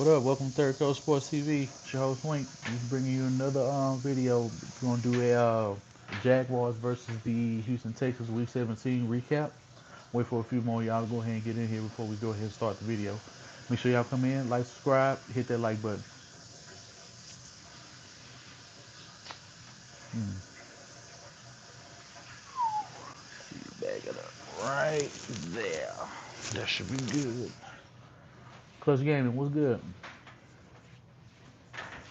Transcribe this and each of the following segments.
What up? Welcome to Third Coast Sports TV. It's your host Wink. Just bringing you another video. We're gonna do a Jaguars versus the Houston Texans Week 17 recap. Wait for a few more y'all to go ahead and get in here before we go ahead and start the video. Make sure y'all come in, like, subscribe, hit that like button. Back it up right there. That should be good. Clutch Gaming, what's good?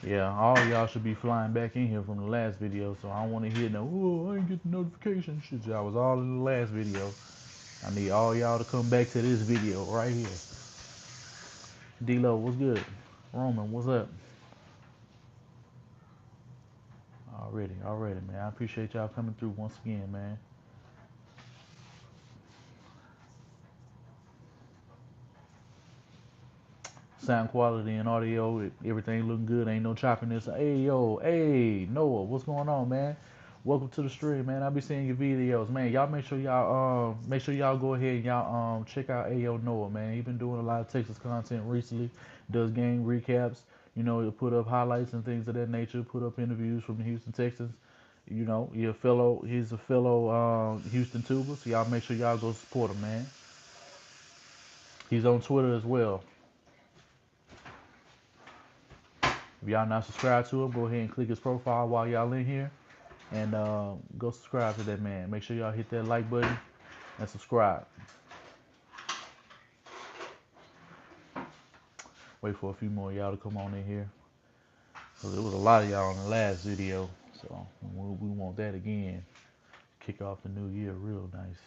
Yeah, all y'all should be flying back in here from the last video, so I don't want to hear no, oh, I ain't get the notification shit. Y'all was all in the last video. I need all y'all to come back to this video right here. D-Lo, what's good? Roman, what's up? Already, man. I appreciate y'all coming through once again, man. Sound quality and audio, everything looking good. Ain't no choppiness. Hey, Noah, what's going on, man? Welcome to the stream, man. I'll be seeing your videos, man. Y'all make sure y'all go ahead and y'all check out Ayo Noah, man. He been doing a lot of Texas content recently. Does game recaps. You know, he'll put up highlights and things of that nature. Put up interviews from the Houston Texans. You know, he's a fellow Houston tuber. So y'all make sure y'all go support him, man. He's on Twitter as well. If y'all not subscribed to him, go ahead and click his profile while y'all in here. And go subscribe to that man. Make sure y'all hit that like button and subscribe. Wait for a few more of y'all to come on in here. Because there was a lot of y'all in the last video. So we want that again. Kick off the new year real nice.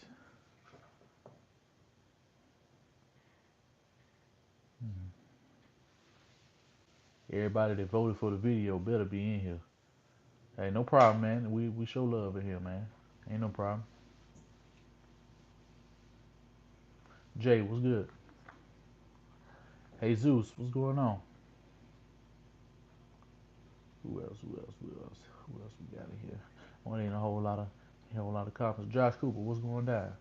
Everybody that voted for the video better be in here. Hey, no problem, man. We show love in here, man. Ain't no problem. Jay, what's good? Hey, Zeus, what's going on? Who else we got in here? Well, ain't a whole lot of comments. Josh Cooper, what's going down?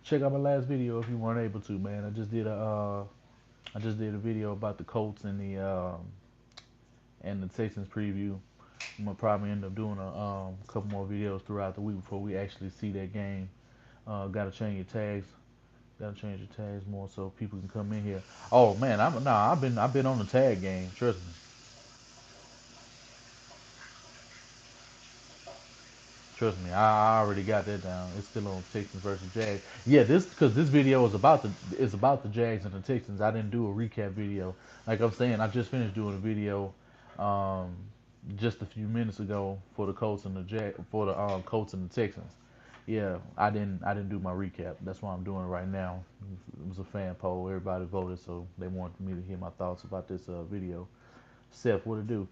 Check out my last video if you weren't able to, man. I just did a video about the Colts and the Texans preview. I'm gonna probably end up doing a couple more videos throughout the week before we actually see that game. Gotta change your tags. Gotta change your tags more so people can come in here. Oh man, I've been on the tag game. Trust me. Trust me, I already got that down. It's still on Texans versus Jags. Yeah, this video is about the Jags and the Texans. I didn't do a recap video. Like I'm saying, I just finished doing a video um, just a few minutes ago for the Colts and the Colts and the Texans. Yeah, I didn't do my recap. That's why I'm doing it right now. It was a fan poll. Everybody voted, so they wanted me to hear my thoughts about this video. Seth, what to do?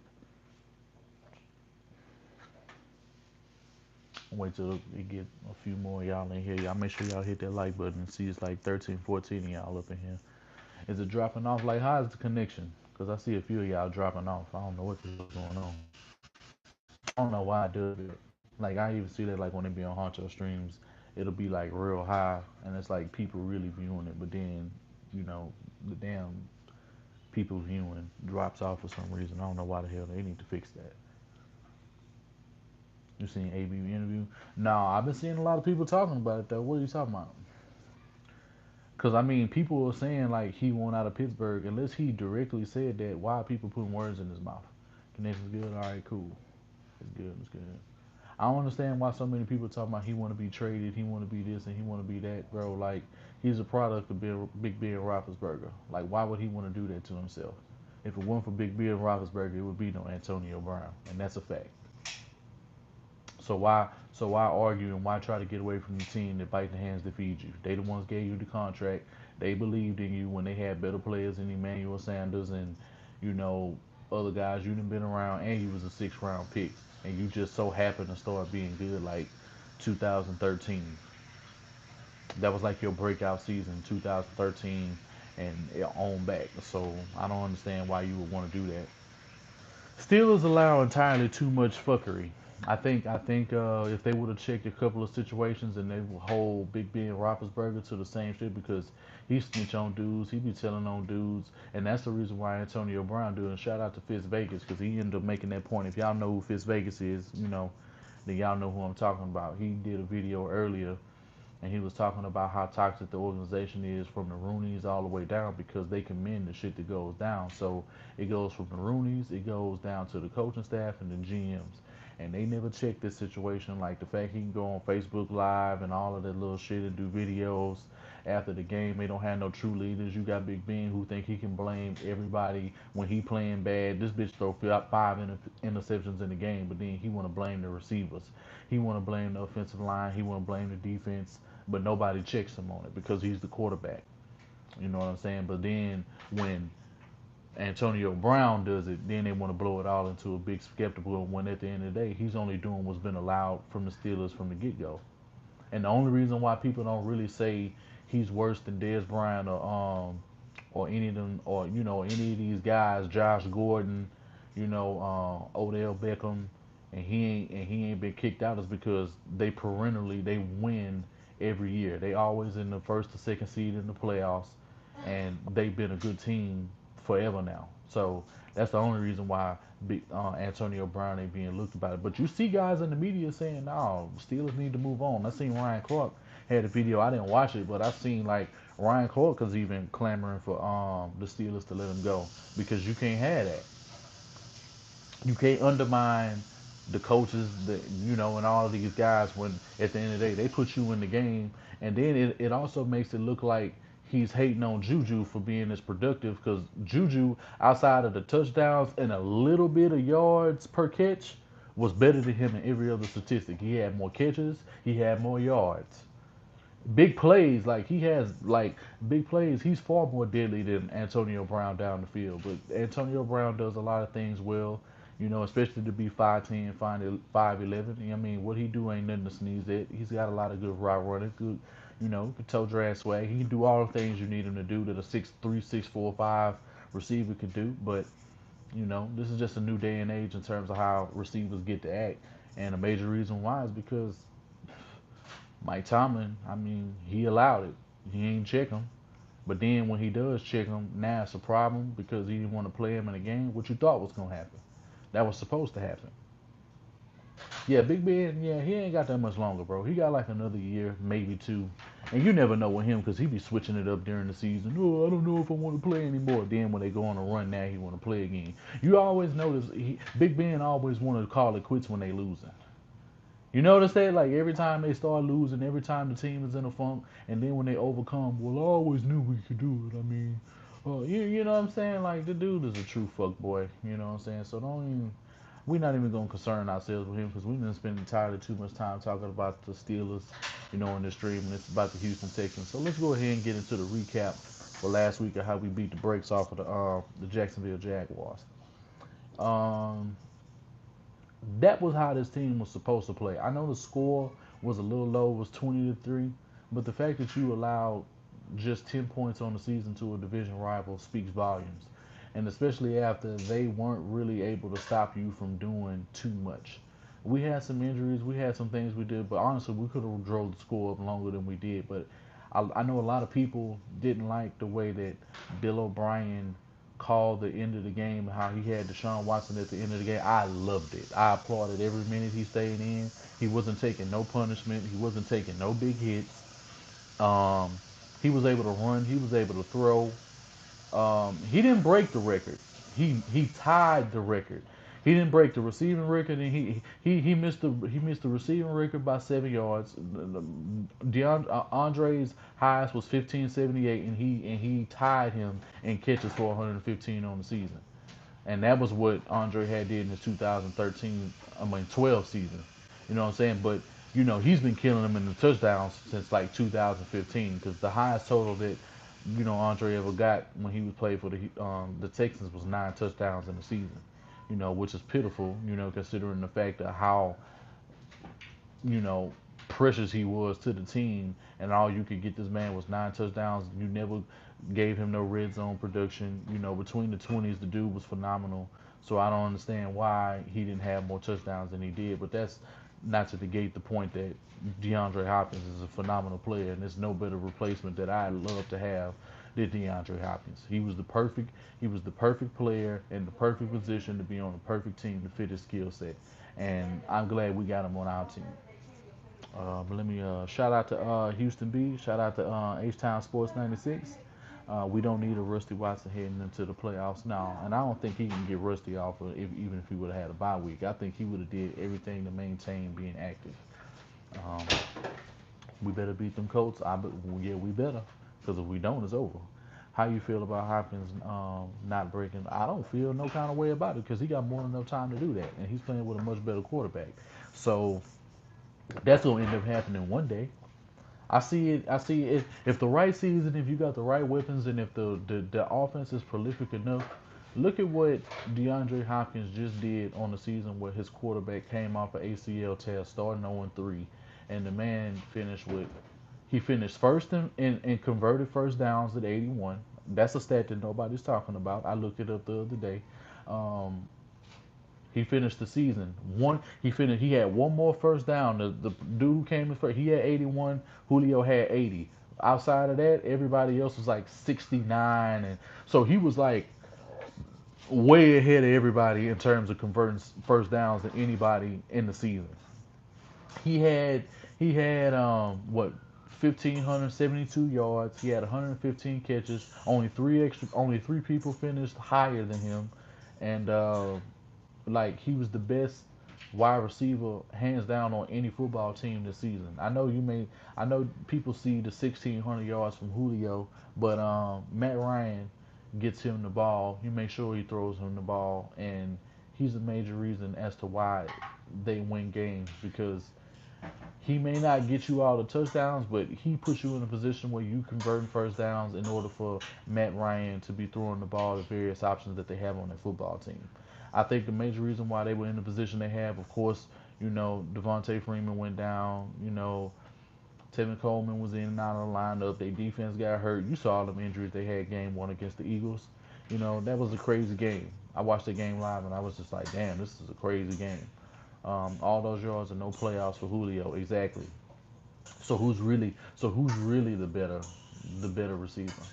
Wait till we get a few more of y'all in here. Y'all make sure y'all hit that like button and see it's like 13, 14 of y'all up in here. Is it dropping off? Like, how is the connection? Because I see a few of y'all dropping off. I don't know what's going on. I don't know why I do it. Like, I even see that, like, when they be on Honcho streams, it'll be, like, real high, and it's, like, people really viewing it, but then, you know, the damn people viewing drops off for some reason. I don't know why the hell they need to fix that. You seen AB interview? No, I've been seeing a lot of people talking about it, though. What are you talking about? Because, I mean, people are saying, like, he won out of Pittsburgh. Unless he directly said that, why are people putting words in his mouth? Connection's good? All right, cool. It's good. I don't understand why so many people talking about he want to be traded, he want to be this, and he want to be that, bro. Like, he's a product of Big Ben Roethlisberger. Like, why would he want to do that to himself? If it weren't for Big Ben Roethlisberger, it would be no Antonio Brown, and that's a fact. So why argue and why try to get away from the team that bite the hands that feed you? They the ones gave you the contract. They believed in you when they had better players than Emmanuel Sanders and, you know, other guys you done been around, and you was a 6th round pick, and you just so happened to start being good like 2013. That was like your breakout season, 2013, and on back. So I don't understand why you would want to do that. Steelers allow entirely too much fuckery. I think if they would have checked a couple of situations and they would hold Big Ben Roethlisberger to the same shit because he snitch on dudes, he be telling on dudes, and that's the reason why Antonio Brown do. And shout out to Fitz Vegas because he ended up making that point. If y'all know who Fitz Vegas is, then y'all know who I'm talking about. He did a video earlier and he was talking about how toxic the organization is from the Roonies all the way down because they commend the shit that goes down. So it goes from the Roonies, it goes down to the coaching staff and the GMs. And they never check this situation, like the fact he can go on Facebook Live and all of that little shit and do videos after the game. They don't have no true leaders. You got Big Ben who think he can blame everybody when he playing bad. This bitch throw five interceptions in the game, but then he want to blame the receivers. He want to blame the offensive line. He want to blame the defense, but nobody checks him on it because he's the quarterback. You know what I'm saying? But then when Antonio Brown does it, then they want to blow it all into a big skeptical. When at the end of the day, he's only doing what's been allowed from the Steelers from the get go. And the only reason why people don't really say he's worse than Dez Bryant or any of them or any of these guys, Josh Gordon, Odell Beckham, and he ain't been kicked out is because they win every year. They always in the first or second seed in the playoffs, and they've been a good team forever now. So that's the only reason why Antonio Brown ain't being looked about it. But you see guys in the media saying, "No, Steelers need to move on." I seen Ryan Clark had a video. I didn't watch it, but I seen like Ryan Clark was even clamoring for the Steelers to let him go because you can't have that. You can't undermine the coaches, and all of these guys when at the end of the day they put you in the game, and then it also makes it look like he's hating on Juju for being as productive because Juju, outside of the touchdowns and a little bit of yards per catch, was better than him in every other statistic. He had more catches, he had more yards. Big plays, like he has like big plays, he's far more deadly than Antonio Brown down the field. But Antonio Brown does a lot of things well, especially to be 5'10", 5'11". I mean, what he do ain't nothing to sneeze at. He's got a lot of good route running, good, toe drag swag. He can do all the things you need him to do that a 6'3", 6'4", 5" receiver could do. But this is just a new day and age in terms of how receivers get to act, and a major reason why is because Mike Tomlin, I mean, he allowed it. He ain't check him. But then when he does check him, now it's a problem because he didn't want to play him in a game. What you thought was going to happen. That was supposed to happen. Yeah, Big Ben, yeah, he ain't got that much longer, bro. He got like another year, maybe two. And you never know with him because he be switching it up during the season. Oh, I don't know if I want to play anymore. Then when they go on a run now, he want to play again. You always notice, Big Ben always want to call it quits when they losing. You notice that? Like every time they start losing, every time the team is in a funk, and then when they overcome, well, I always knew we could do it. I mean, you know what I'm saying? Like the dude is a true fuck boy. You know what I'm saying? So don't even. We're not even gonna concern ourselves with him because we've been spending entirely too much time talking about the Steelers, in the stream, and it's about the Houston Texans. So let's go ahead and get into the recap for last week of how we beat the brakes off of the Jacksonville Jaguars. Um, that was how this team was supposed to play. I know the score was a little low, it was 20-3, but the fact that you allowed just 10 points on the season to a division rival speaks volumes. And especially after they weren't really able to stop you from doing too much. We had some injuries, we had some things we did, but honestly, we could have drove the score up longer than we did. But I know a lot of people didn't like the way that Bill O'Brien called the end of the game, how he had Deshaun Watson at the end of the game. I loved it. I applauded every minute he stayed in. He wasn't taking no punishment. He wasn't taking no big hits. Um, he was able to run. He was able to throw. He didn't break the record. He tied the record. He didn't break the receiving record, and he missed the receiving record by 7 yards. Andre's highest was 1578, and he tied him in catches for 115 on the season, and that was what Andre had did in the 12 season. You know what I'm saying? But he's been killing them in the touchdowns since like 2015 because the highest total that Andre ever got when he was played for the Texans was 9 touchdowns in the season. Which is pitiful. Considering the fact of how you know precious he was to the team, and all you could get this man was 9 touchdowns. You never gave him no red zone production. Between the 20s, the dude was phenomenal. So I don't understand why he didn't have more touchdowns than he did. But that's not to negate the point that DeAndre Hopkins is a phenomenal player, and there's no better replacement that I'd love to have than DeAndre Hopkins. He was the perfect player in the perfect position to be on the perfect team to fit his skill set, and I'm glad we got him on our team. But let me shout out to Houston B. Shout out to H-Town Sports 96. We don't need a Rusty Watson heading into the playoffs now, and I don't think he can get Rusty off even if he would have had a bye week. I think he would have did everything to maintain being active. Um, we better beat them Colts. Well, yeah, we better, because if we don't, it's over. How you feel about Hopkins not breaking? I don't feel no kind of way about it because he got more than enough time to do that, and he's playing with a much better quarterback. So that's gonna end up happening one day. I see it. I see it. If the right season, if you got the right weapons, and if the offense is prolific enough, look at what DeAndre Hopkins just did on the season where his quarterback came off an ACL tear, starting 0-3, and the man he finished first in converted first downs at 81. That's a stat that nobody's talking about. I looked it up the other day. Um, he finished the season. He had one more first down. The dude who came in first, he had 81. Julio had 80. Outside of that, everybody else was like 69, and so he was like way ahead of everybody in terms of converting first downs than anybody in the season. He had what 1,572 yards. He had 115 catches. Only three people finished higher than him, and like he was the best wide receiver hands down on any football team this season. I know people see the 1,600 yards from Julio, but Matt Ryan gets him the ball. He makes sure he throws him the ball, and he's a major reason as to why they win games because he may not get you all the touchdowns, but he puts you in a position where you convert first downs in order for Matt Ryan to be throwing the ball to various options that they have on their football team. I think the major reason why they were in the position they have, of course, Devontae Freeman went down. Tevin Coleman was in and out of the lineup. Their defense got hurt. You saw them injuries they had game one against the Eagles. That was a crazy game. I watched the game live and I was just like, damn, this is a crazy game. All those yards and no playoffs for Julio. Exactly. So who's really the better receiver?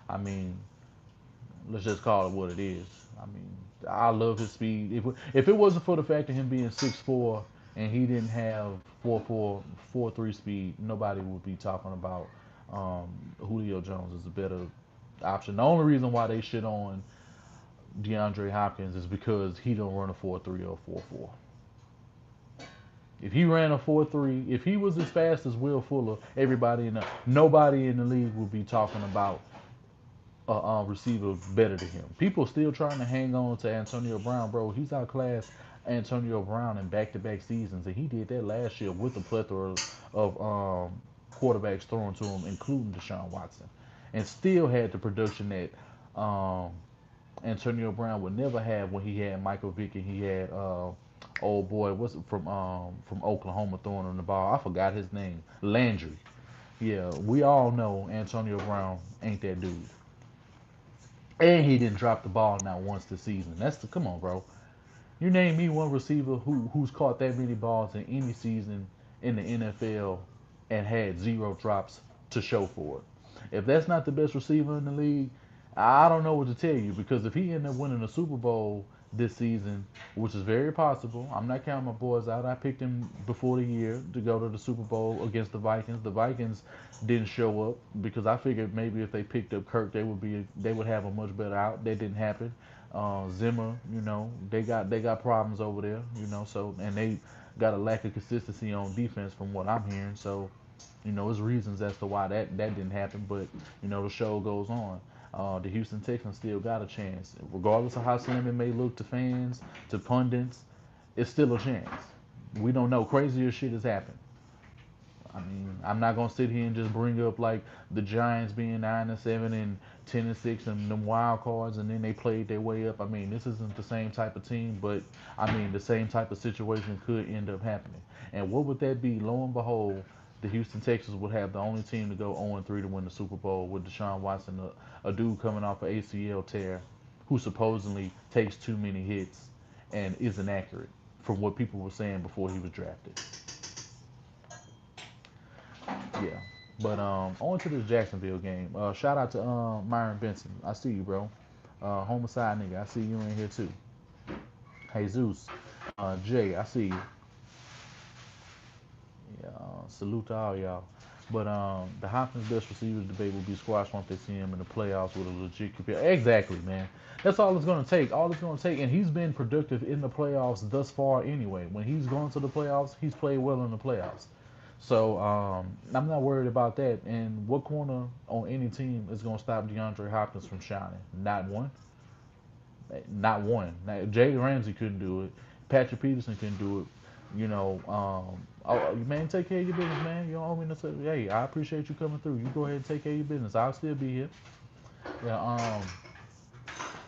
I mean, let's just call it what it is. I mean, I love his speed. If it wasn't for the fact of him being 6'4" and he didn't have 4'4", 4'3" speed, nobody would be talking about Julio Jones as a better option. The only reason why they shit on DeAndre Hopkins is because he don't run a 4.3 or 4.4. If he ran a 4.3, if he was as fast as Will Fuller, nobody in the league would be talking about a receiver better than him. People still trying to hang on to Antonio Brown, bro. He's outclassed Antonio Brown in back-to-back seasons, and he did that last year with a plethora of quarterbacks thrown to him, including Deshaun Watson, and still had the production that Antonio Brown would never have when he had Michael Vick and he had old boy, what's it from Oklahoma throwing him the ball. I forgot his name. Landry. Yeah, we all know Antonio Brown ain't that dude. And he didn't drop the ball not once this season. Come on, bro. You name me one receiver who's caught that many balls in any season in the NFL and had zero drops to show for it. If that's not the best receiver in the league, I don't know what to tell you because if he ended up winning a Super Bowl this season, which is very possible, I'm not counting my boys out. I picked him before the year to go to the Super Bowl against the Vikings. The Vikings didn't show up because I figured maybe if they picked up Kirk, they would have a much better out. That didn't happen. Zimmer, they got problems over there, and they got a lack of consistency on defense from what I'm hearing. So, there's reasons as to why that didn't happen, but the show goes on. The Houston Texans still got a chance, regardless of how slim it may look to fans, to pundits. It's still a chance. We don't know. Crazier shit has happened. I mean, I'm not gonna sit here and just bring up like the Giants being 9-7 and 10-6 and them wild cards, and then they played their way up. I mean, this isn't the same type of team, but I mean, the same type of situation could end up happening. And what would that be? Lo and behold, the Houston Texans would have the only team to go 0-3 to win the Super Bowl with Deshaun Watson, a dude coming off an ACL tear, who supposedly takes too many hits and isn't accurate from what people were saying before he was drafted. Yeah. But on to this Jacksonville game. Shout out to Myron Benson. I see you, bro. Homicide nigga. I see you in here too. Jesus. Jay, I see you. Yeah, salute to all y'all. But the Hopkins best receivers debate will be squashed once they see him in the playoffs with a legit compare. Exactly, man. That's all it's gonna take. All it's gonna take, and he's been productive in the playoffs thus far anyway. When he's gone to the playoffs, he's played well in the playoffs. So I'm not worried about that. And what corner on any team is going to stop DeAndre Hopkins from shining? Not one. Not one. Now, Jalen Ramsey couldn't do it. Patrick Peterson couldn't do it. Man, take care of your business, man. You don't owe me no. Hey, I appreciate you coming through. You go ahead and take care of your business. I'll still be here. Yeah.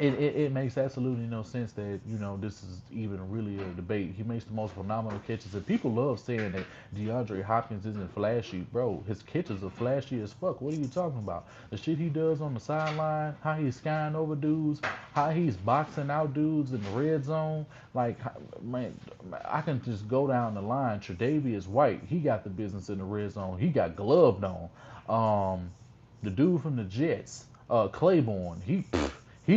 It makes absolutely no sense that this is even really a debate. He makes the most phenomenal catches, and people love saying that DeAndre Hopkins isn't flashy, bro. His catches are flashy as fuck. What are you talking about? The shit he does on the sideline, how he's skying over dudes, how he's boxing out dudes in the red zone. Like, man, I can just go down the line. Tre'Davious White, he got the business in the red zone. He got gloved on. The dude from the Jets, Claiborne, he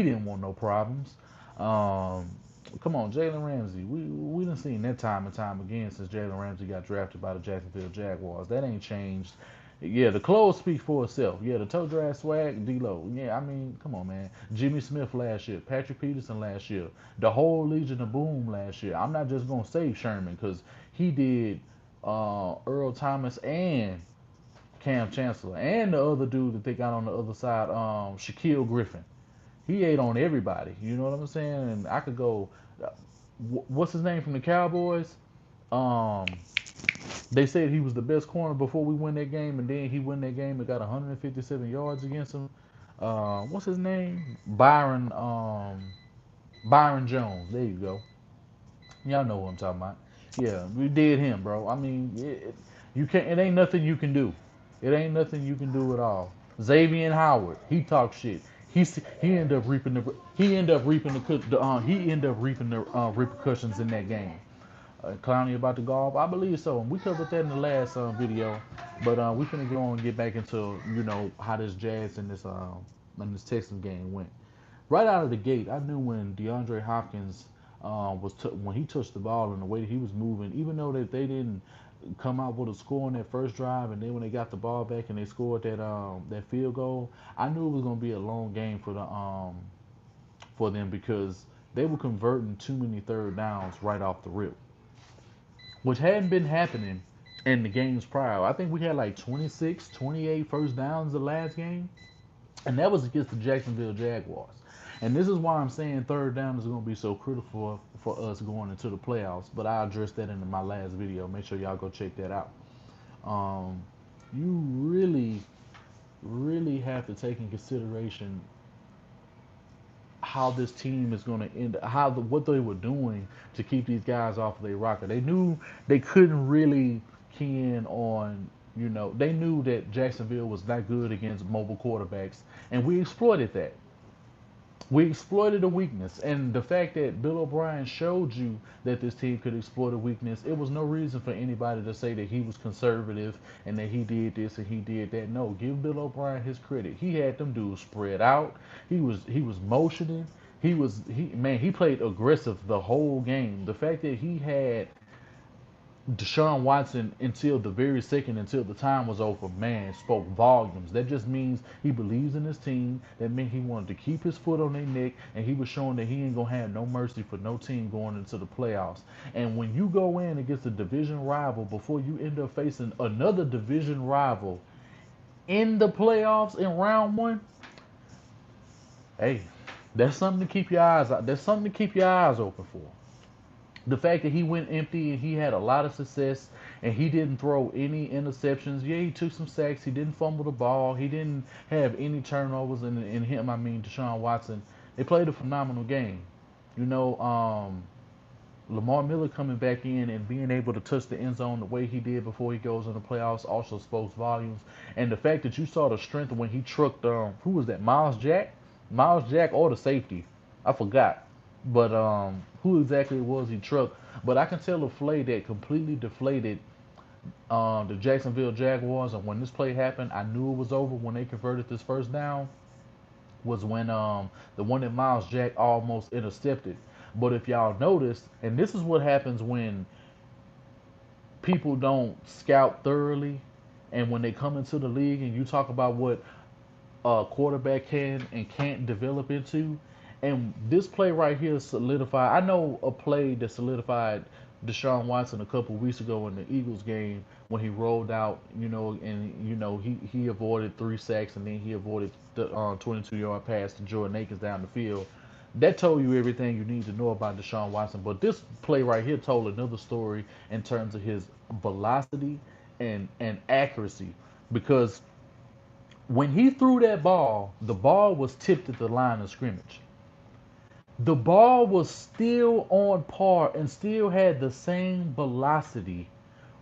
didn't want no problems. Come on, Jalen Ramsey. We done seen that time and time again since Jalen Ramsey got drafted by the Jacksonville Jaguars. That ain't changed. Yeah, the clothes speak for itself. Yeah, the toe drag swag, D-Lo. Yeah, I mean, come on, man. Jimmy Smith last year, Patrick Peterson last year, the whole Legion of Boom last year. I'm not just gonna say Sherman because he did Earl Thomas and Cam Chancellor and the other dude that they got on the other side, Shaquille Griffin. He ate on everybody. You know what I'm saying? And I could go. What's his name from the Cowboys? Um, they said he was the best corner before we win that game, and then he won that game and got 157 yards against him. What's his name? Byron Jones. There you go. Y'all know what I'm talking about. Yeah, we did him, bro. I mean, you can't. It ain't nothing you can do. It ain't nothing you can do at all. Xavier Howard, he talks shit. He ended up reaping the repercussions in that game. Clowney about to golf, I believe so. And we covered that in the last video, but we finna go on and get back into how this Jazz and this Texans game went. Right out of the gate, I knew when DeAndre Hopkins when he touched the ball and the way that he was moving, even though that they didn't come out with a score on that first drive, and then when they got the ball back and they scored that field goal, I knew it was gonna be a long game for them because they were converting too many third downs right off the rip, which hadn't been happening in the games prior. I think we had like 26, 28 first downs the last game, and that was against the Jacksonville Jaguars. And this is why I'm saying third down is going to be so critical for us going into the playoffs. But I addressed that in my last video. Make sure y'all go check that out. You really, really have to take in consideration how this team is going to end, what they were doing to keep these guys off of their rocker. They knew they couldn't really key in on, they knew that Jacksonville was not good against mobile quarterbacks, and we exploited that. We exploited a weakness, and the fact that Bill O'Brien showed you that this team could exploit a weakness, it was no reason for anybody to say that he was conservative and that he did this and he did that. No, give Bill O'Brien his credit. He had them dudes spread out. He was motioning. He played aggressive the whole game. The fact that he had Deshaun Watson until the very second, until the time was over, man, spoke volumes. That just means he believes in his team. That meant he wanted to keep his foot on their neck, and he was showing that he ain't gonna have no mercy for no team going into the playoffs. And when you go in against a division rival before you end up facing another division rival in the playoffs in round one, hey, that's something to keep your eyes out. That's something to keep your eyes open for. The fact that he went empty and he had a lot of success and he didn't throw any interceptions. Yeah, he took some sacks. He didn't fumble the ball. He didn't have any turnovers. And in him, I mean, Deshaun Watson, they played a phenomenal game. You know, Lamar Miller coming back in and being able to touch the end zone the way he did before he goes in the playoffs also spoke volumes. And the fact that you saw the strength when he trucked, who was that? Miles Jack or the safety? I forgot. But who exactly it was he trucked? But I can tell a play that completely deflated the Jacksonville Jaguars. And when this play happened, I knew it was over when they converted this first down was when the one that Miles Jack almost intercepted. But if y'all noticed, and this is what happens when people don't scout thoroughly, and when they come into the league and you talk about what a quarterback can and can't develop into, and this play right here solidified. I know a play that solidified Deshaun Watson a couple weeks ago in the Eagles game when he rolled out, and he avoided 3 sacks and then he avoided the 22-yard pass to Jordan Akins down the field. That told you everything you need to know about Deshaun Watson. But this play right here told another story in terms of his velocity and accuracy, because when he threw that ball, the ball was tipped at the line of scrimmage. The ball was still on par and still had the same velocity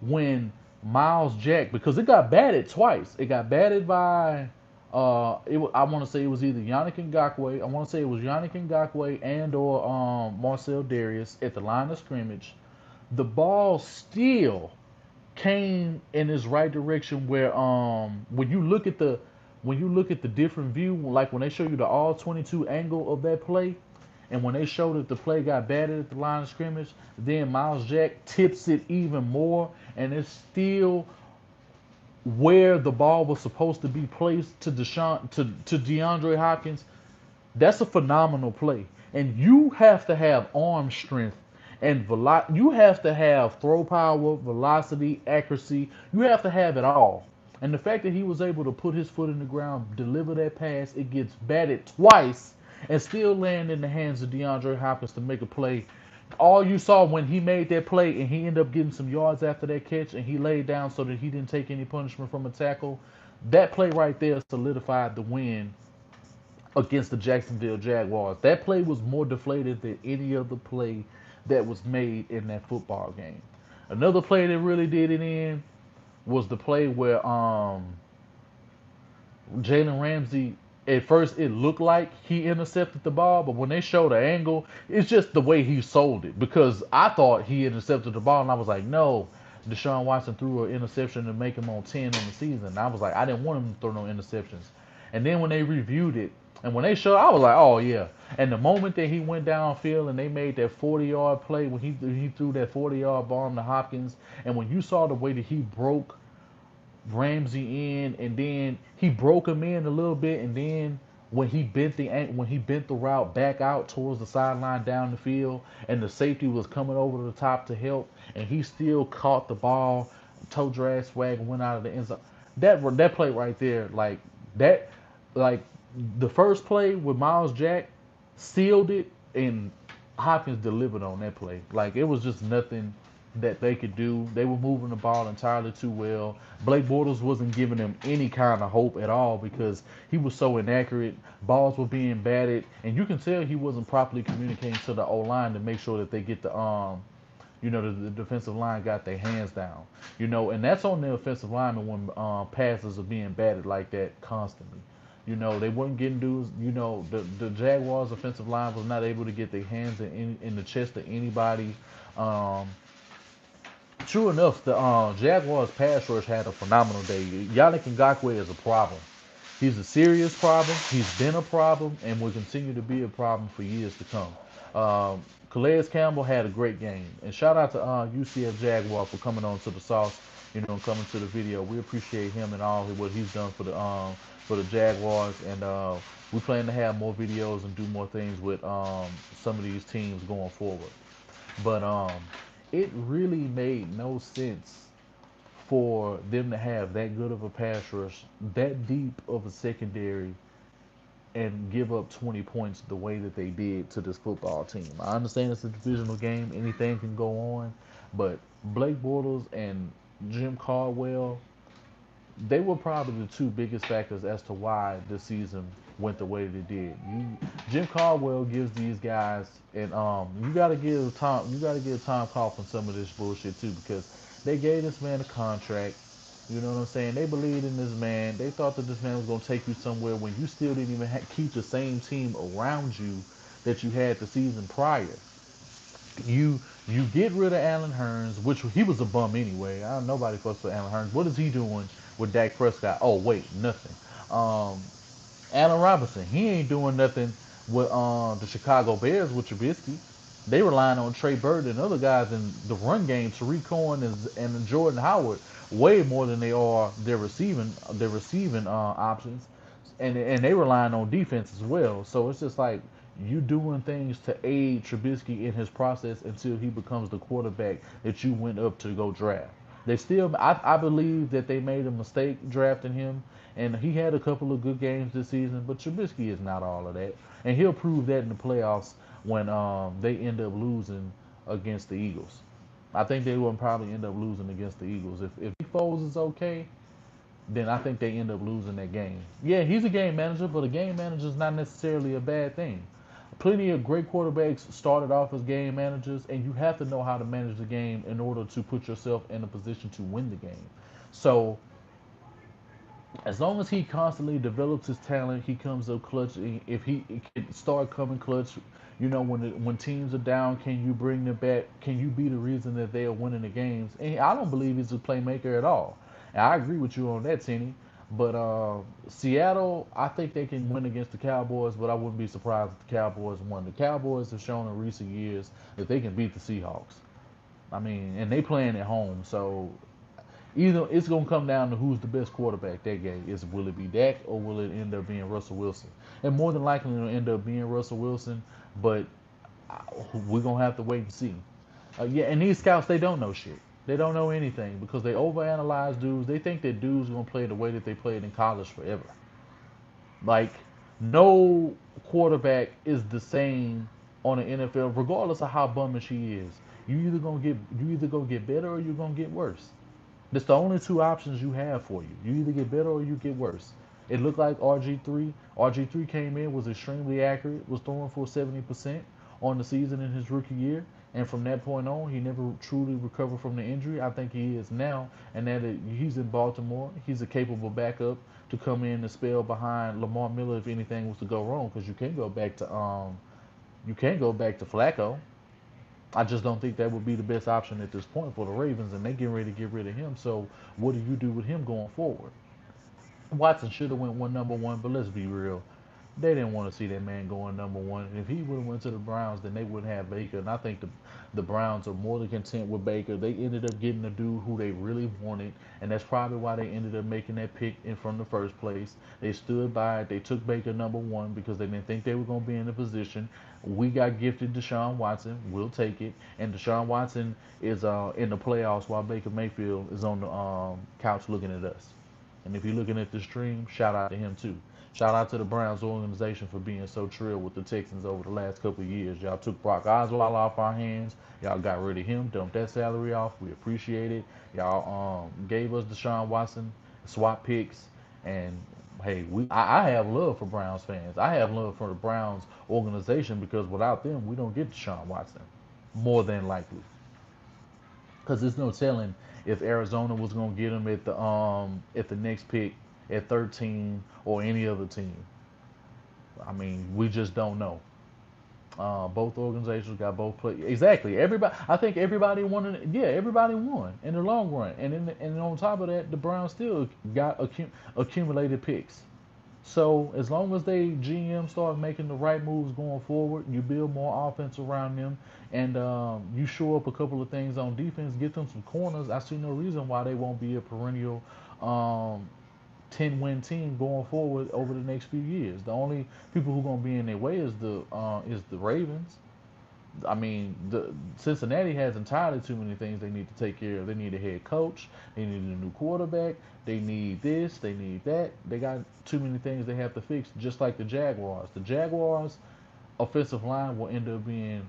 when Miles Jack, because it got batted twice. It got batted by I want to say it was either Yannick Ngakoue. I want to say it was Yannick Ngakoue and or Marcel Darius at the line of scrimmage. The ball still came in his right direction where when you look at the different view, like when they show you the all 22 angle of that play, and when they showed that the play got batted at the line of scrimmage, then Miles Jack tips it even more, and it's still where the ball was supposed to be placed to DeAndre Hopkins. That's a phenomenal play. And you have to have arm strength and you have to have throw power, velocity, accuracy. You have to have it all. And the fact that he was able to put his foot in the ground, deliver that pass, it gets batted twice, and still land in the hands of DeAndre Hopkins to make a play. All you saw when he made that play and he ended up getting some yards after that catch and he laid down so that he didn't take any punishment from a tackle, that play right there solidified the win against the Jacksonville Jaguars. That play was more deflated than any other play that was made in that football game. Another play that really did it in was the play where Jalen Ramsey, at first it looked like he intercepted the ball, but when they showed the angle, it's just the way he sold it. Because I thought he intercepted the ball, and I was like, no, Deshaun Watson threw an interception to make him on 10 on the season. And I was like, I didn't want him to throw no interceptions. And then when they reviewed it, and when they showed, I was like, oh yeah. And the moment that he went downfield and they made that 40-yard play, when he threw that 40-yard bomb to Hopkins, and when you saw the way that he broke Ramsey in, and then he broke him in a little bit, and then when he bent the route back out towards the sideline down the field, and the safety was coming over the top to help, and he still caught the ball, toe drag swag, and went out of the end zone. That play right there, like the first play with Miles Jack sealed it, and Hopkins delivered on that play. Like it was just nothing that they could do. They were moving the ball entirely too well. Blake Bortles wasn't giving them any kind of hope at all because he was so inaccurate. Balls were being batted, and you can tell he wasn't properly communicating to the O-line to make sure that they get the defensive line got their hands down. And that's on the offensive lineman when passes are being batted like that constantly. They weren't getting dudes. The Jaguars' offensive line was not able to get their hands in the chest of anybody. True enough, the Jaguars pass rush had a phenomenal day. Yannick Ngakoue is a problem. He's a serious problem. He's been a problem and will continue to be a problem for years to come. Calais Campbell had a great game. And shout out to UCF Jaguar for coming on to the sauce, and coming to the video. We appreciate him and all what he's done for the Jaguars. And we plan to have more videos and do more things with some of these teams going forward. But it really made no sense for them to have that good of a pass rush, that deep of a secondary, and give up 20 points the way that they did to this football team. I understand it's a divisional game, anything can go on, but Blake Bortles and Jim Caldwell, they were probably the two biggest factors as to why the season went the way they did. Jim Caldwell gives these guys, and you gotta give Tom Coughlin some of this bullshit too, because they gave this man a contract. You know what I'm saying? They believed in this man. They thought that this man was gonna take you somewhere when you still didn't even keep the same team around you that you had the season prior. You get rid of Allen Hurns, which he was a bum anyway. I don't nobody fucks with Allen Hurns. What is he doing with Dak Prescott? Oh wait, nothing. Um, Allen Robinson, he ain't doing nothing with the Chicago Bears with Trubisky. They relying on Trey Burton and other guys in the run game, Tariq Cohen and Jordan Howard, way more than they are their receiving options, and they relying on defense as well. So it's just like you doing things to aid Trubisky in his process until he becomes the quarterback that you went up to go draft. I believe that they made a mistake drafting him, and he had a couple of good games this season, but Trubisky is not all of that, and he'll prove that in the playoffs when they end up losing against the Eagles. I think they will probably end up losing against the Eagles. If Nick Foles is okay, then I think they end up losing that game. Yeah, he's a game manager, but a game manager is not necessarily a bad thing. Plenty of great quarterbacks started off as game managers, and you have to know how to manage the game in order to put yourself in a position to win the game. So as long as he constantly develops his talent, he comes up clutch. If he can start coming clutch, when teams are down, can you bring them back? Can you be the reason that they are winning the games? And I don't believe he's a playmaker at all. And I agree with you on that, Tenny. But Seattle, I think they can win against the Cowboys, but I wouldn't be surprised if the Cowboys won. The Cowboys have shown in recent years that they can beat the Seahawks. I mean, and they playing at home, so either it's gonna come down to who's the best quarterback that game. Will it be Dak or will it end up being Russell Wilson? And more than likely it'll end up being Russell Wilson, but we're gonna have to wait and see. Yeah, and these scouts they don't know shit. They don't know anything because they overanalyze dudes. They think that dudes gonna play the way that they played in college forever. Like no quarterback is the same on the NFL, regardless of how bummish he is. You either gonna get better or you're gonna get worse. That's the only two options you have for you. You either get better or you get worse. It looked like RG3. RG3 came in, was extremely accurate, was throwing for 70% on the season in his rookie year. And from that point on, he never truly recovered from the injury. I think he is now, and he's in Baltimore. He's a capable backup to come in and spell behind Lamar Miller if anything was to go wrong, because you can't go back to Flacco. I just don't think that would be the best option at this point for the Ravens, and they getting ready to get rid of him. So what do you do with him going forward? Watson should have went one number one, but let's be real. They didn't want to see that man going number one. And if he would have went to the Browns, then they wouldn't have Baker. And I think the Browns are more than content with Baker. They ended up getting a dude who they really wanted, and that's probably why they ended up making that pick in from the first place. They stood by it. They took Baker number one because they didn't think they were going to be in the position. We got gifted Deshaun Watson. We'll take it. And Deshaun Watson is in the playoffs while Baker Mayfield is on the couch looking at us. And if you're looking at the stream, shout out to him too. Shout out to the Browns organization for being so trill with the Texans over the last couple of years. Y'all took Brock Osweiler off our hands. Y'all got rid of him, dumped that salary off. We appreciate it. Y'all gave us Deshaun Watson, swap picks, and hey, I have love for Browns fans. I have love for the Browns organization because without them, we don't get Deshaun Watson, more than likely. Because there's no telling if Arizona was gonna get him at the next pick at 13 or any other team. I mean, we just don't know. Both organizations got both play exactly. Everybody, I think everybody wanted. Yeah, everybody won in the long run, and on top of that, the Browns still got accumulated picks. So as long as they GM start making the right moves going forward, you build more offense around them, and you show up a couple of things on defense, get them some corners. I see no reason why they won't be a perennial um, 10-win team going forward over the next few years. The only people who are gonna be in their way is the Ravens. I mean, the Cincinnati has entirely too many things they need to take care of. They need a head coach. They need a new quarterback. They need this. They need that. They got too many things they have to fix. Just like the Jaguars. The Jaguars offensive line will end up being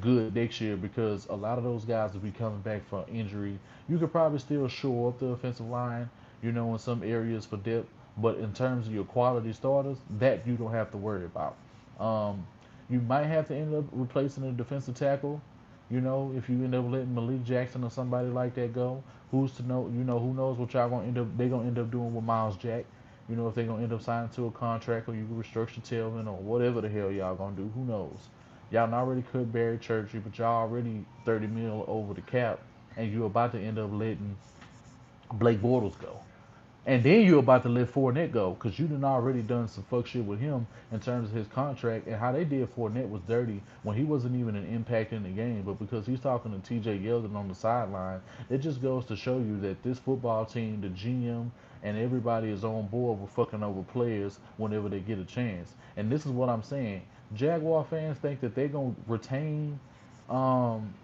good next year because a lot of those guys will be coming back from injury. You could probably still shore up the offensive line, in some areas for depth. But in terms of your quality starters, that you don't have to worry about. Um, you might have to end up replacing a defensive tackle. If you end up letting Malik Jackson or somebody like that go, who's to know? Who knows what y'all gonna end up? They gonna end up doing with Miles Jack. If they're gonna end up signing to a contract or you can restructure Tailman or whatever the hell y'all gonna do, who knows? Y'all not already cut Barry Churchy, but y'all already 30 mil over the cap, and you're about to end up letting Blake Bortles go. And then you're about to let Fournette go because you done already done some fuck shit with him in terms of his contract and how they did Fournette was dirty when he wasn't even an impact in the game. But because he's talking to TJ Yeldon on the sideline, it just goes to show you that this football team, the GM, and everybody is on board with fucking over players whenever they get a chance. And this is what I'm saying. Jaguar fans think that they're going to retain um,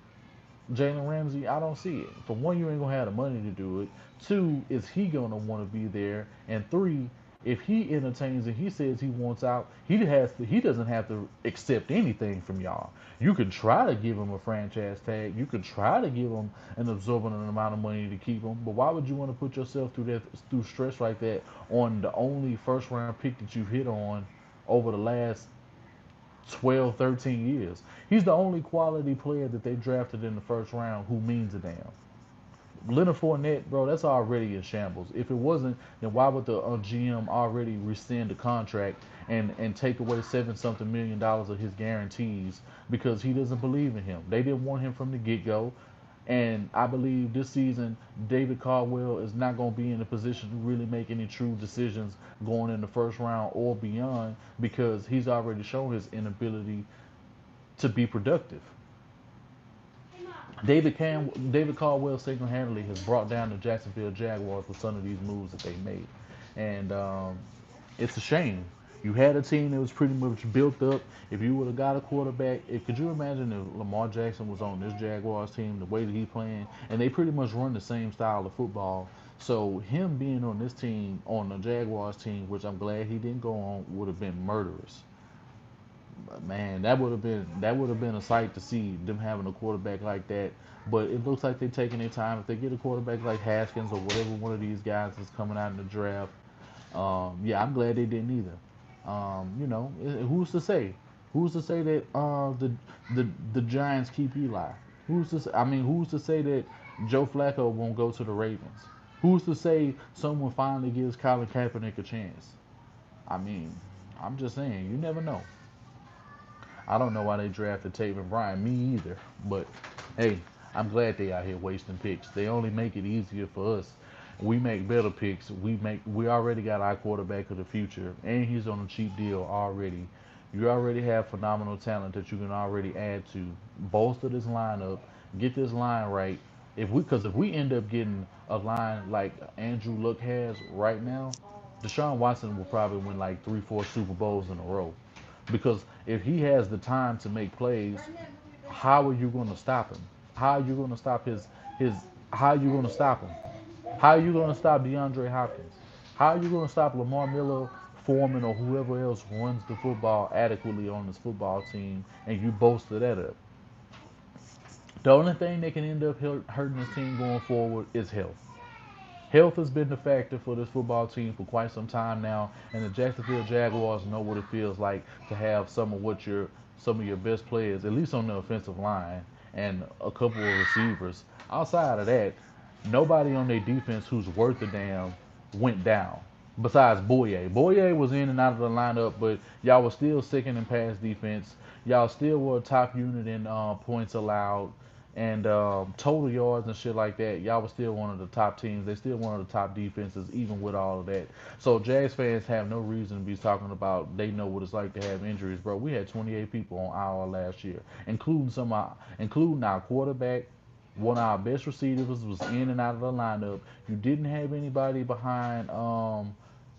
Jalen Ramsey, I don't see it. For one, you ain't gonna have the money to do it. Two, is he gonna want to be there? And three, if he entertains and he says he wants out, he doesn't have to accept anything from y'all. You can try to give him a franchise tag. You can try to give him an absorbent amount of money to keep him. But why would you want to put yourself through stress like that on the only first round pick that you've hit on over the last 12, 13 years. He's the only quality player that they drafted in the first round who means a damn. Leonard Fournette, bro, that's already in shambles. If it wasn't, then why would the GM already rescind the contract and take away $7-something million of his guarantees because he doesn't believe in him? They didn't want him from the get go. And I believe this season, David Caldwell is not going to be in a position to really make any true decisions going in the first round or beyond because he's already shown his inability to be productive. David Caldwell single-handedly has brought down the Jacksonville Jaguars with some of these moves that they made, and it's a shame. You had a team that was pretty much built up. If you would have got a quarterback, could you imagine if Lamar Jackson was on this Jaguars team, the way that he's playing, and they pretty much run the same style of football. So him being on this team, on the Jaguars team, which I'm glad he didn't go on, would have been murderous. Man, that would have been a sight to see them having a quarterback like that. But it looks like they're taking their time. If they get a quarterback like Haskins or whatever one of these guys is coming out in the draft, yeah, I'm glad they didn't either. Who's to say? Who's to say that the Giants keep Eli? Who's to say that Joe Flacco won't go to the Ravens? Who's to say someone finally gives Colin Kaepernick a chance? I mean, I'm just saying, you never know. I don't know why they drafted Taven Bryan. Me either. But hey, I'm glad they out here wasting picks. They only make it easier for us. We make better picks. We already got our quarterback of the future, and he's on a cheap deal already. You already have phenomenal talent that you can already add to bolster this lineup, get this line right. If we end up getting a line like Andrew Luck has right now, Deshaun Watson will probably win like 3, 4 Super Bowls in a row. Because if he has the time to make plays, how are you going to stop him? How are you going to stop his? How are you going to stop him? How are you going to stop DeAndre Hopkins? How are you going to stop Lamar Miller, Foreman, or whoever else runs the football adequately on this football team, and you bolster that up? The only thing that can end up hurting this team going forward is health. Health has been the factor for this football team for quite some time now, and the Jacksonville Jaguars know what it feels like to have some of your best players, at least on the offensive line, and a couple of receivers. Outside of that, nobody on their defense who's worth a damn went down. Besides Boye. Boye was in and out of the lineup, but y'all was still second in pass defense. Y'all still were a top unit in points allowed and total yards and shit like that. Y'all was still one of the top teams. They still one of the top defenses, even with all of that. So Jags fans have no reason to be talking about they know what it's like to have injuries, bro. We had 28 people on IR last year, including our quarterback. One of our best receivers was in and out of the lineup. You didn't have anybody behind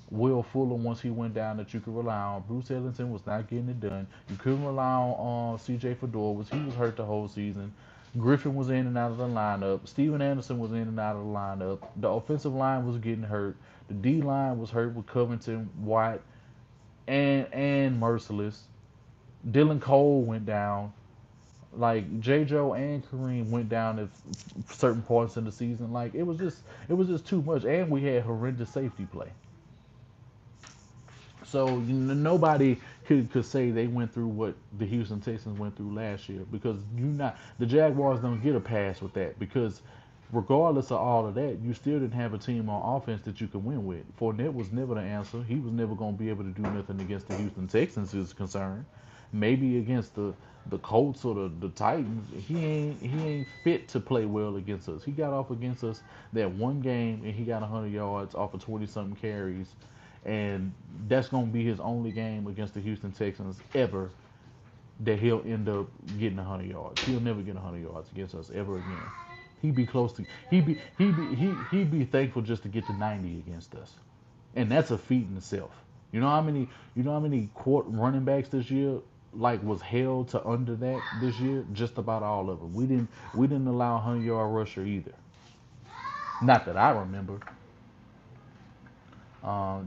Will Fuller, once he went down, that you could rely on. Bruce Ellington was not getting it done. You couldn't rely on C.J. Fedora, was he was hurt the whole season. Griffin was in and out of the lineup. Steven Anderson was in and out of the lineup. The offensive line was getting hurt. The D line was hurt with Covington, White, and Merciless. Dylan Cole went down. Like J. Joe and Kareem went down at certain points in the season. Like it was just too much, and we had horrendous safety play. So nobody could say they went through what the Houston Texans went through last year, because you not the Jaguars don't get a pass with that, because regardless of all of that, you still didn't have a team on offense that you could win with. Fournette was never the answer. He was never going to be able to do nothing against the Houston Texans is concerned. Maybe against the Colts or the Titans, he ain't fit to play well against us. He got off against us that one game and he got 100 yards off of 20 something carries, and that's going to be his only game against the Houston Texans ever that he'll end up getting 100 yards. He'll never get 100 yards against us ever again. He'd be close to he'd be thankful just to get to 90 against us, and that's a feat in itself. You know how many court running backs this year like was held to under that this year? Just about all of them. We didn't allow a 100-yard rusher either. Not that I remember.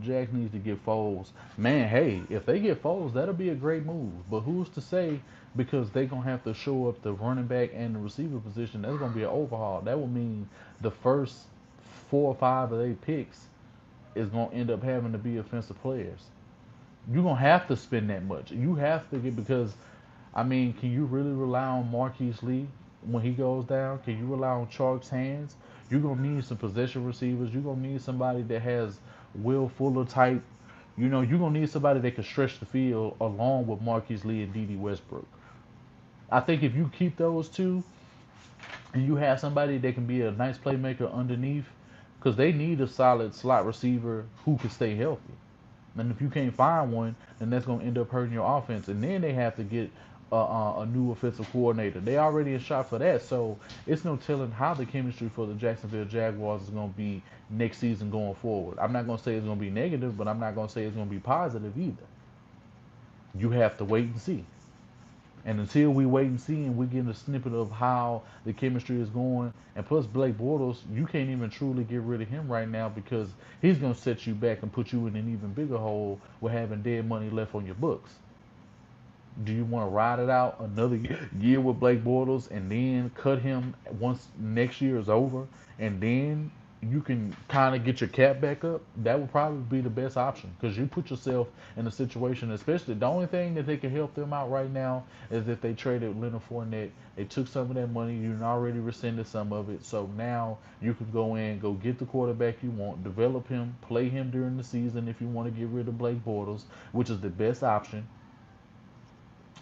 Jags needs to get Foles. Man, hey, if they get Foles, that'll be a great move. But who's to say, because they're going to have to show up the running back and the receiver position, that's going to be an overhaul. That will mean the first 4 or 5 of their picks is going to end up having to be offensive players. You're going to have to spend that much. You have to get, because, I mean, can you really rely on Marquise Lee when he goes down? Can you rely on Chark's hands? You're gonna need some possession receivers. You're gonna need somebody that has Will Fuller type. You're gonna need somebody that can stretch the field along with Marquise Lee and D.D. Westbrook. I think if you keep those two and you have somebody that can be a nice playmaker underneath, because they need a solid slot receiver who can stay healthy. And if you can't find one, then that's going to end up hurting your offense. And then they have to get a new offensive coordinator. They already in shot for that. So it's no telling how the chemistry for the Jacksonville Jaguars is going to be next season going forward. I'm not going to say it's going to be negative, but I'm not going to say it's going to be positive either. You have to wait and see. And until we wait and see and we get a snippet of how the chemistry is going, and plus Blake Bortles, you can't even truly get rid of him right now, because he's going to set you back and put you in an even bigger hole with having dead money left on your books. Do you want to ride it out another year with Blake Bortles and then cut him once next year is over, and then you can kind of get your cap back up? That would probably be the best option, because you put yourself in a situation, especially the only thing that they can help them out right now is if they traded Leonard Fournette. They took some of that money, you already rescinded some of it, so now you can go in, go get the quarterback you want, develop him, play him during the season if you want to get rid of Blake Bortles, which is the best option.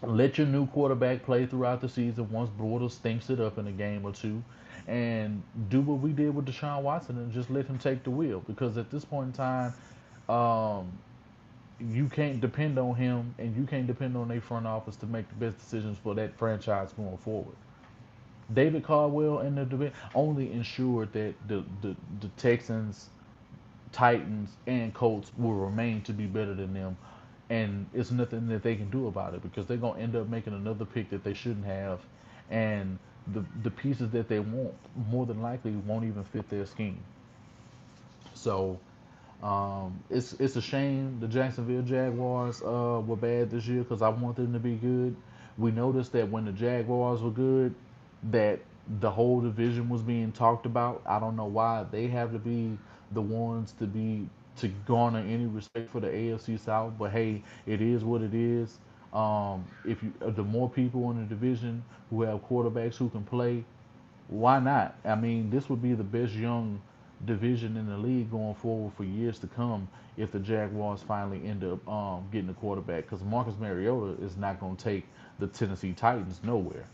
Let your new quarterback play throughout the season once Bortles stinks it up in a game or two, and do what we did with Deshaun Watson and just let him take the wheel. Because at this point in time, um, you can't depend on him, and you can't depend on their front office to make the best decisions for that franchise going forward. David Caldwell and the division only ensured that the Texans, Titans, and Colts will remain to be better than them, and it's nothing that they can do about it, because they're gonna end up making another pick that they shouldn't have, and the pieces that they want more than likely won't even fit their scheme. So it's a shame the Jacksonville Jaguars were bad this year, because I want them to be good. We noticed that when the Jaguars were good, that the whole division was being talked about. I don't know why they have to be the ones to garner any respect for the AFC South, but hey, it is what it is. If you the more people in the division who have quarterbacks who can play, why not? I mean, this would be the best young division in the league going forward for years to come if the Jaguars finally end up getting a quarterback, because Marcus Mariota is not going to take the Tennessee Titans nowhere.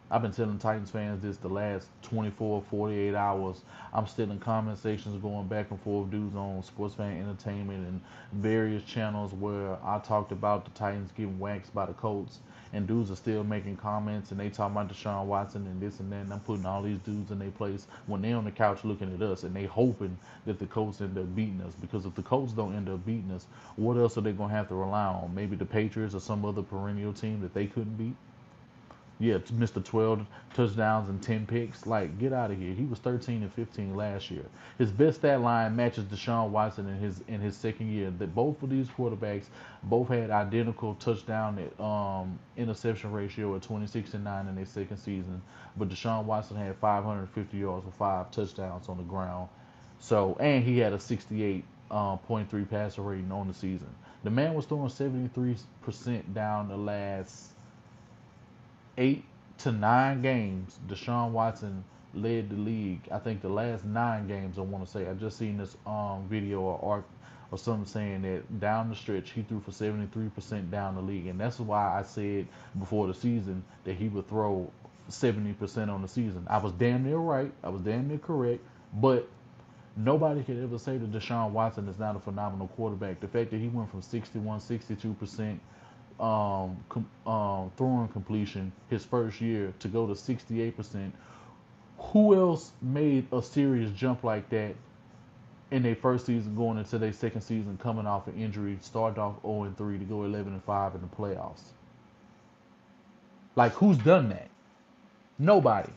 I've been telling Titans fans this the last 24, 48 hours. I'm still in comment sections going back and forth, dudes on Sports Fan Entertainment and various channels where I talked about the Titans getting waxed by the Colts. And dudes are still making comments and they talking about Deshaun Watson and this and that. And I'm putting all these dudes in their place when they on the couch looking at us and they hoping that the Colts end up beating us. Because if the Colts don't end up beating us, what else are they going to have to rely on? Maybe the Patriots or some other perennial team that they couldn't beat? Yeah, Mr. 12 touchdowns and 10 picks. Like, get out of here. He was 13 and 15 last year. His best stat line matches Deshaun Watson in his second year. That both of these quarterbacks both had identical touchdown interception ratio at 26 and 9 in their second season. But Deshaun Watson had 550 yards with 5 touchdowns on the ground. So, and he had a 68.3 passer rating on the season. The man was throwing 73% down the last 8 to 9 games. Deshaun Watson led the league. I think the last 9 games. I want to say I just seen this video or art or something saying that down the stretch he threw for 73% down the league, and that's why I said before the season that he would throw 70% on the season. I was damn near right. I was damn near correct, but nobody could ever say that Deshaun Watson is not a phenomenal quarterback. The fact that he went from 61, 62% throwing completion his first year to go to 68%. Who else made a serious jump like that in their first season going into their second season coming off an injury, started off 0-3 to go 11-5 in the playoffs? Like, who's done that? Nobody.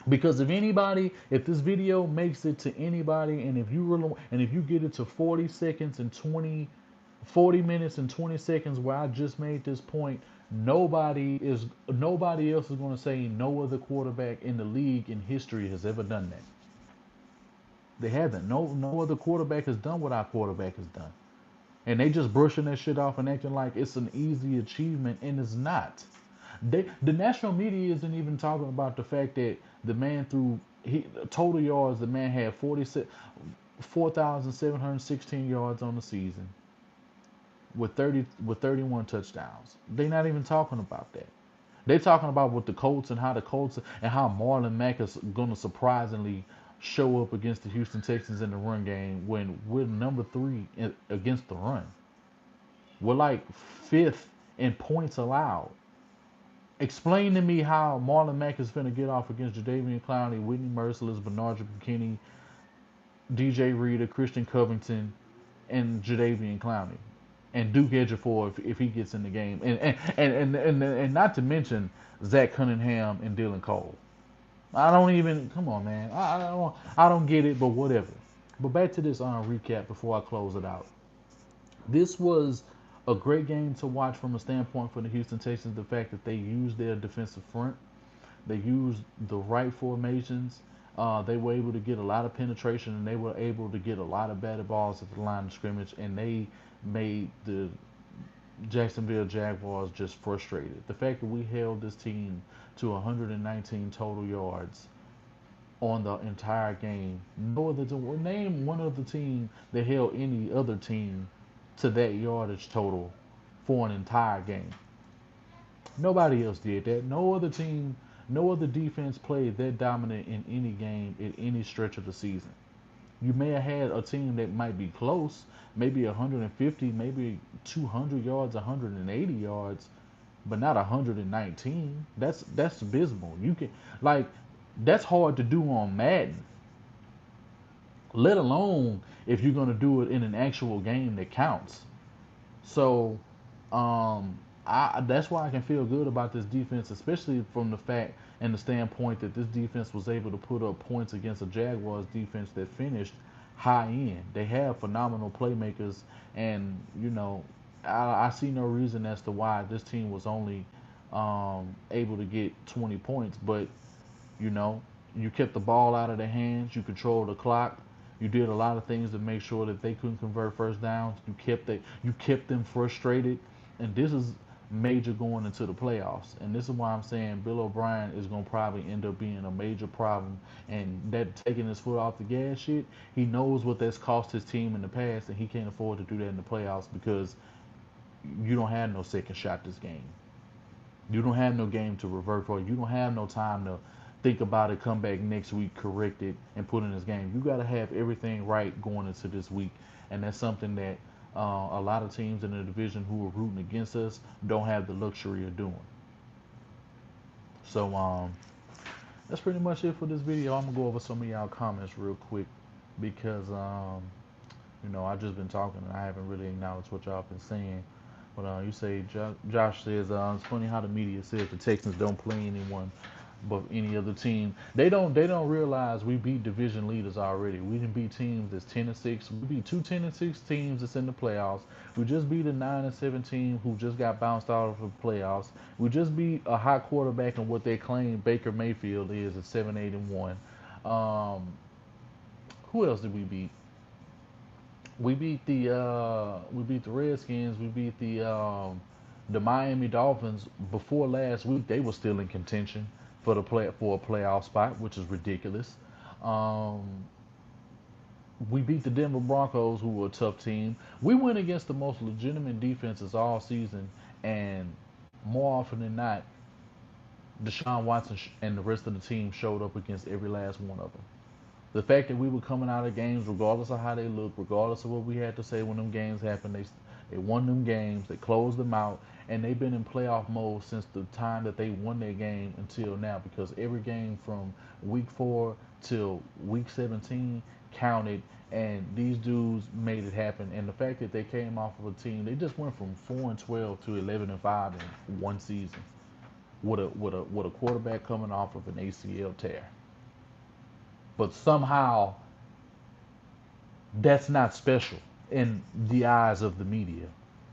Because if this video makes it to anybody, and if you get it to 40 minutes and 20 seconds where I just made this point, nobody else is going to say no other quarterback in the league in history has ever done that. They haven't. No other quarterback has done what our quarterback has done. And they just brushing that shit off and acting like it's an easy achievement, and it's not. The national media isn't even talking about the fact that the man threw total yards. The man had 4,716 yards on the season with 31 touchdowns. They're not even talking about that. They're talking about what the Colts and how Marlon Mack is going to surprisingly show up against the Houston Texans in the run game when we're number 3 against the run. We're like 5th in points allowed. Explain to me how Marlon Mack is going to get off against Jadeveon Clowney, Whitney Merciless, Bernard McKinney, DJ Reader, Christian Covington, and Jadeveon Clowney, and Duke Ejiofor if he gets in the game, and not to mention Zach Cunningham and Dylan Cole. I don't even come on, man. I don't get it, but whatever. But back to this recap before I close it out. This was a great game to watch from a standpoint for the Houston Texans. The fact that they used their defensive front, they used the right formations. They were able to get a lot of penetration, and they were able to get a lot of batted balls at the line of scrimmage, and they made the Jacksonville Jaguars just frustrated. The fact that we held this team to 119 total yards on the entire game. Name one other team that held any other team to that yardage total for an entire game. Nobody else did that. No other team, no other defense played that dominant in any game at any stretch of the season. You may have had a team that might be close, maybe 150, maybe 200 yards, 180 yards, but not 119. That's abysmal. That's hard to do on Madden, let alone if you're going to do it in an actual game that counts. So, that's why I can feel good about this defense, especially from the fact and the standpoint that this defense was able to put up points against a Jaguars defense that finished high end. They have phenomenal playmakers, and I see no reason as to why this team was only able to get 20 points. But you kept the ball out of their hands, you controlled the clock, you did a lot of things to make sure that they couldn't convert first downs. You kept them frustrated, and this is major going into the playoffs. And this is why I'm saying Bill O'Brien is going to probably end up being a major problem. And that taking his foot off the gas shit, he knows what that's cost his team in the past, and he can't afford to do that in the playoffs because you don't have no second shot this game. You don't have no game to revert for. You don't have no time to think about it, come back next week, correct it, and put in this game. You got to have everything right going into this week, and that's something that a lot of teams in the division who are rooting against us don't have the luxury of doing. So that's pretty much it for this video. I'm gonna go over some of y'all comments real quick because I just been talking and I haven't really acknowledged what y'all been saying. But you say Josh says it's funny how the media says the Texans don't play anyone but any other team. They don't realize we beat division leaders already. We didn't beat teams that's 10-6. We beat two 10-6 teams that's in the playoffs. We just beat a 9-7 team who just got bounced out of the playoffs. We just beat a hot quarterback in what they claim Baker Mayfield is at 7-8-1. Who else did we beat? We beat the Redskins. We beat the Miami Dolphins. Before last week, they were still in contention for a playoff spot, which is ridiculous. Um, we beat the Denver Broncos, who were a tough team. We went against the most legitimate defenses all season, and more often than not, Deshaun Watson and the rest of the team showed up against every last one of them. The fact that we were coming out of games, regardless of how they looked, regardless of what we had to say when them games happened, they won them games, they closed them out, and they've been in playoff mode since the time that they won their game until now. Because every game from week 4 till week 17 counted, and these dudes made it happen. And the fact that they came off of a team, they just went from 4-12 to 11-5 in one season with a quarterback coming off of an ACL tear. But somehow that's not special in the eyes of the media.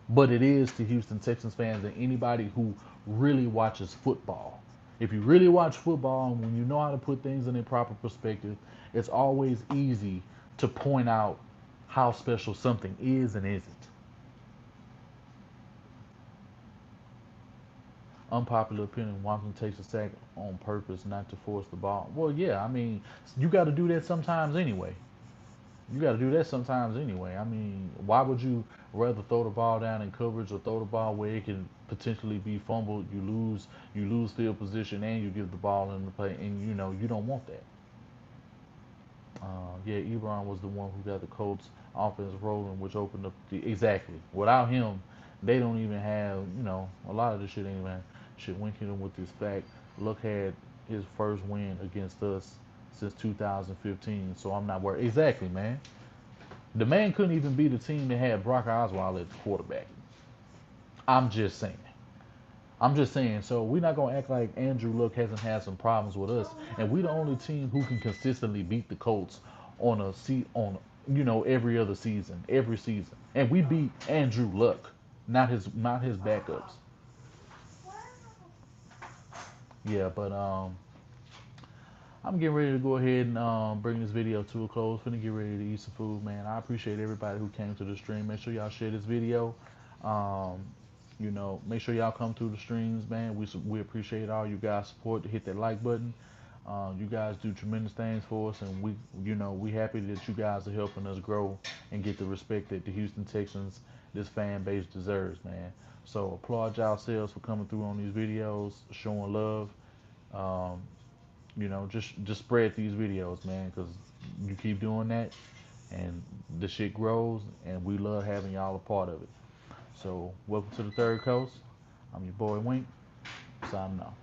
But it is to Houston Texans fans and anybody who really watches football. If you really watch football and when you know how to put things in a proper perspective, it's always easy to point out how special something is and isn't. Unpopular opinion, Watson takes a sack on purpose not to force the ball. Well, yeah, I mean, you got to do that sometimes anyway. You got to do that sometimes anyway. I mean, why would you rather throw the ball down in coverage or throw the ball where it can potentially be fumbled? You lose field position, and you give the ball in the play, and you don't want that. Yeah, Ebron was the one who got the Colts offense rolling, which opened up exactly. Without him, they don't even have a lot of this shit ain't even shit. Winking them with this fact. Luck had his first win against us since 2015, so I'm not worried. Exactly, man. The man couldn't even beat a team that had Brock Osweiler at the quarterback. I'm just saying. I'm just saying. So we're not gonna act like Andrew Luck hasn't had some problems with us, and we the only team who can consistently beat the Colts on every other season, every season, and we beat Andrew Luck, not his backups. Yeah, but I'm getting ready to go ahead and bring this video to a close. Finna get ready to eat some food, man. I appreciate everybody who came to the stream. Make sure y'all share this video. Um, make sure y'all come through the streams, man. We appreciate all you guys' support. To hit that like button. You guys do tremendous things for us, and we happy that you guys are helping us grow and get the respect that the Houston Texans, this fan base deserves, man. So applaud yourselves for coming through on these videos, showing love. Um, just spread these videos, man, because you keep doing that, and the shit grows, and we love having y'all a part of it. So welcome to the Third Coast. I'm your boy Wink, signing off.